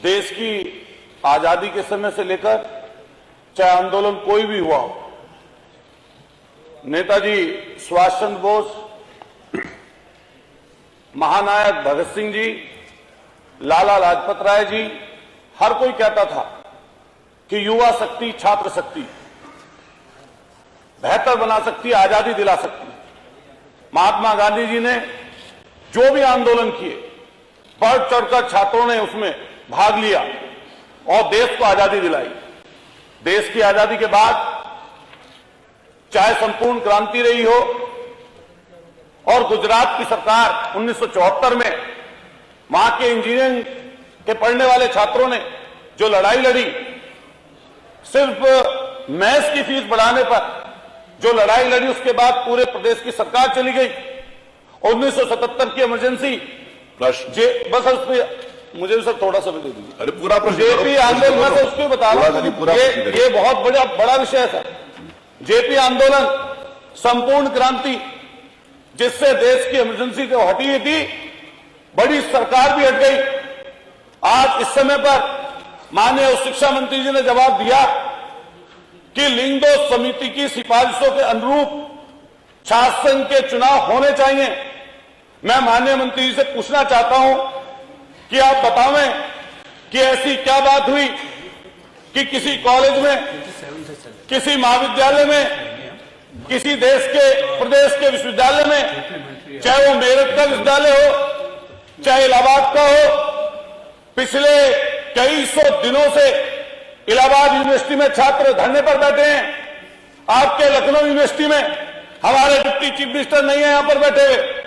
देश की आजादी के समय से लेकर चाहे आंदोलन कोई भी हुआ हो, नेताजी सुभाष चंद्र बोस, महानायक भगत सिंह जी, लाला लाजपत राय जी, हर कोई कहता था कि युवा शक्ति, छात्र शक्ति बेहतर बना सकती है, आजादी दिला सकती है। महात्मा गांधी जी ने जो भी आंदोलन किए, बढ़ चढ़कर छात्रों ने उसमें भाग लिया और देश को आजादी दिलाई। देश की आजादी के बाद चाहे संपूर्ण क्रांति रही हो और गुजरात की सरकार 1974 में वहां के इंजीनियरिंग के पढ़ने वाले छात्रों ने जो लड़ाई लड़ी, सिर्फ मैथ्स की फीस बढ़ाने पर जो लड़ाई लड़ी, उसके बाद पूरे प्रदेश की सरकार चली गई। 1977 की इमरजेंसी बस उस पर मुझे सर थोड़ा सा भी दे दीजिए। अरे पूरा जेपी आंदोलन में तो उसको बता रहा हूं, ये बहुत बड़ा विषय है सर। जेपी आंदोलन, संपूर्ण क्रांति, जिससे देश की इमरजेंसी जो हटी हुई थी, बड़ी सरकार भी हट गई। आज इस समय पर माननीय शिक्षा मंत्री जी ने जवाब दिया कि लिंग दोष समिति की सिफारिशों के अनुरूप छात्र संघ के चुनाव होने चाहिए। मैं माननीय मंत्री जी से पूछना चाहता हूं कि आप बतावें कि ऐसी क्या बात हुई कि किसी कॉलेज में, किसी महाविद्यालय में, किसी देश के प्रदेश के विश्वविद्यालय में, चाहे वो मेरठ का विश्वविद्यालय हो, चाहे इलाहाबाद का हो, पिछले कई सौ दिनों से इलाहाबाद यूनिवर्सिटी में छात्र धरने पर बैठे हैं। आपके लखनऊ यूनिवर्सिटी में हमारे डिप्टी चीफ मिनिस्टर नहीं है, यहां पर बैठे हुए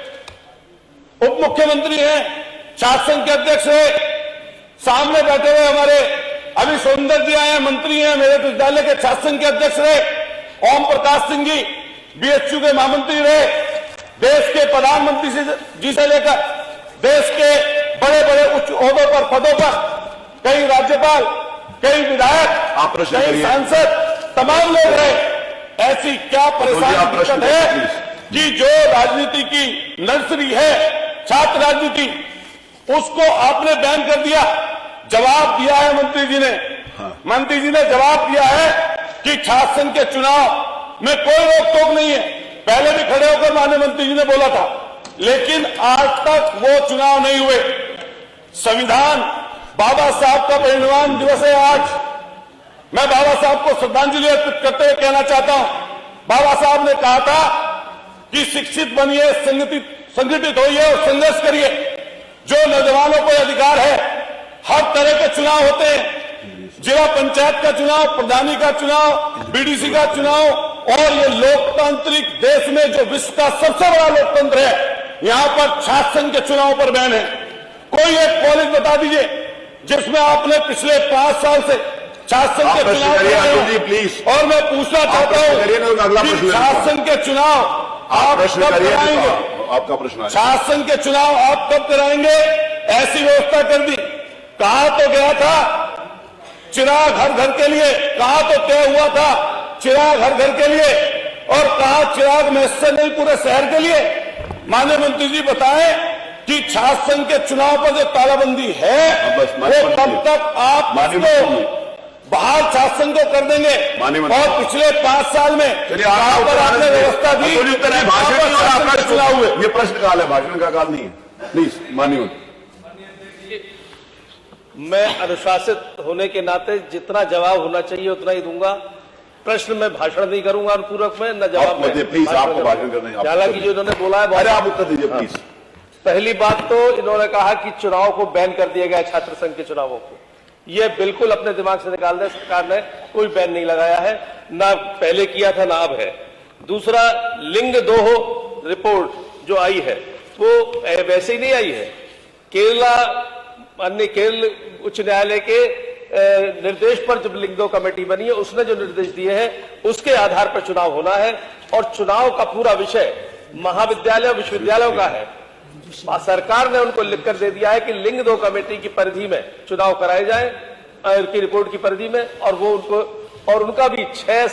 उप मुख्यमंत्री हैं, छात्र संघ के अध्यक्ष है, सामने बैठे हुए हमारे अभी सुंदर जी आए हैं, मंत्री हैं, मेरे विश्वविद्यालय के छात्र संघ के अध्यक्ष रहे, ओम प्रकाश सिंह जी बीएचयू के महामंत्री रहे, देश के प्रधानमंत्री जी से लेकर देश के बड़े बड़े उच्च ओहदों पर, पदों पर, कई राज्यपाल, कई विधायक, कई सांसद, तमाम लोग रहे। ऐसी क्या परेशानी है कि जो राजनीति की नर्सरी है, छात्र राजनीति, उसको आपने बैन कर दिया। जवाब दिया है मंत्री जी ने, मंत्री जी ने जवाब दिया है कि छात्र संघ के चुनाव में कोई रोक टोक नहीं है। पहले भी खड़े होकर माननीय मंत्री जी ने बोला था, लेकिन आज तक वो चुनाव नहीं हुए। संविधान, बाबा साहब का परिनिर्वाण दिवस है आज। मैं बाबा साहब को श्रद्धांजलि अर्पित करते हुए कहना चाहता हूं, बाबा साहब ने कहा था कि शिक्षित बनिए, संगठित होइए और संघर्ष करिए। जो नौजवानों को अधिकार है, हर तरह के चुनाव होते हैं, जिला पंचायत का चुनाव, प्रधानी का चुनाव, बीडीसी का चुनाव, और ये लोकतांत्रिक देश में जो विश्व का सबसे बड़ा लोकतंत्र है, यहां पर छात्र संघ के चुनाव पर बैन है। कोई एक कॉलेज बता दीजिए जिसमें आपने पिछले 5 साल से छात्र संघ के चुनाव प्लीज। और मैं पूछना चाहता हूं कि छात्र संघ के चुनाव आप कब कराएंगे? आपका प्रश्न, छात्र संघ के चुनाव आप कब कराएंगे? ऐसी व्यवस्था कर दी। कहा तो गया था चिराग हर घर के लिए, कहा तो तय हुआ था चिराग हर घर के लिए, और कहा चिराग महज से नहीं पूरे शहर के लिए। माननीय मंत्री जी बताएं कि छात्र संघ के चुनाव पर जो तालाबंदी है वो कब तक आप बाहर छात्र संघ को कर देंगे? और पिछले 5 साल में आपने व्यवस्था दी, चुनाव हुए। ये प्रश्न काल है, भाषण का काल नहीं है। प्लीज माननीय, मैं अनुशासित होने के नाते जितना जवाब होना चाहिए उतना ही दूंगा। प्रश्न में भाषण नहीं करूंगा और पूरक में न जवाब में। प्लीज आपको भाषण करना। हालांकि जो इन्होंने बोला है, अरे आप उत्तर दीजिए प्लीज। पहली बात तो इन्होंने कहा कि चुनाव को बैन कर दिया गया, छात्र संघ के चुनावों को। ये बिल्कुल अपने दिमाग से निकाल दे, सरकार ने कोई बैन नहीं लगाया है, ना पहले किया था ना अब है। दूसरा, लिंग दोह रिपोर्ट जो आई है वो वैसे ही नहीं आई है। केरल उच्च न्यायालय के निर्देश पर जब लिंग दो कमेटी बनी है, उसने जो निर्देश दिए हैं उसके आधार पर चुनाव होना है, और चुनाव का पूरा विषय महाविद्यालय और विश्वविद्यालयों का है। सरकार ने उनको लिखकर दे दिया है कि लिंग दो कमेटी की परिधि में चुनाव कराए जाए, की रिपोर्ट की परिधि में, और वो उनको, और उनका भी 6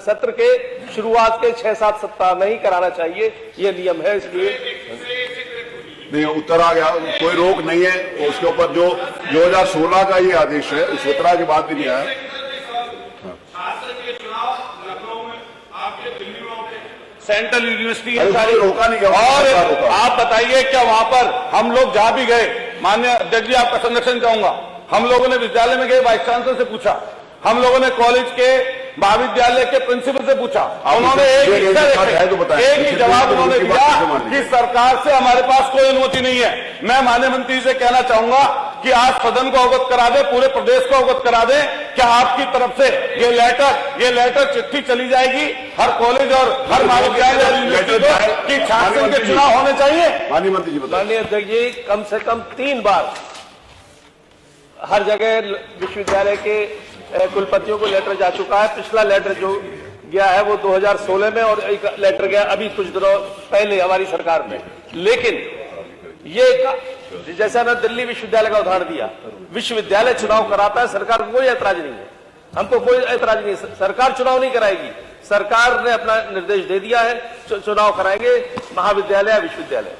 सत्र के शुरुआत के 6-7 सप्ताह में ही कराना चाहिए, ये नियम है। इसलिए नहीं उत्तर आ गया, कोई रोक नहीं है उसके ऊपर। जो 2016 का ये आदेश है, उस उत्तरा के बाद भी नहीं आया। सेंट्रल यूनिवर्सिटी अरे सारी उसको रोका नहीं गया, और रोका। आप बताइए क्या वहां पर हम लोग जहां भी गए, माननीय अध्यक्ष जी आपका संरक्षण चाहूंगा, हम लोगों ने विद्यालय में गए वाइस चांसलर से पूछा, हम लोगों ने कॉलेज के महाविद्यालय के प्रिंसिपल से पूछा, उन्होंने एक ही जवाब उन्होंने दिया कि सरकार से हमारे पास कोई अनुमति नहीं है। मैं माननीय मंत्री से कहना चाहूंगा कि आज सदन को अवगत करा दे, पूरे प्रदेश को अवगत करा दे कि आपकी तरफ से ये लेटर चिट्ठी चली जाएगी हर कॉलेज और हर महाविद्यालय और यूनिवर्सिटी को कि छात्र संघ के चुनाव होने चाहिए। माननीय मंत्री जी बताइए। माननीय अध्यक्ष जी, कम से कम 3 बार हर जगह विश्वविद्यालय के कुलपतियों को लेटर जा चुका है। पिछला लेटर जो गया है वो 2016 में, और एक लेटर गया अभी कुछ दिनों पहले हमारी सरकार में। लेकिन ये जैसा ना दिल्ली विश्वविद्यालय का उदाहरण दिया, विश्वविद्यालय चुनाव कराता है, सरकार को कोई ऐतराज नहीं है, हमको कोई ऐतराज नहीं है। सरकार चुनाव नहीं कराएगी, सरकार ने अपना निर्देश दे दिया है, चुनाव कराएंगे महाविद्यालय या विश्वविद्यालय।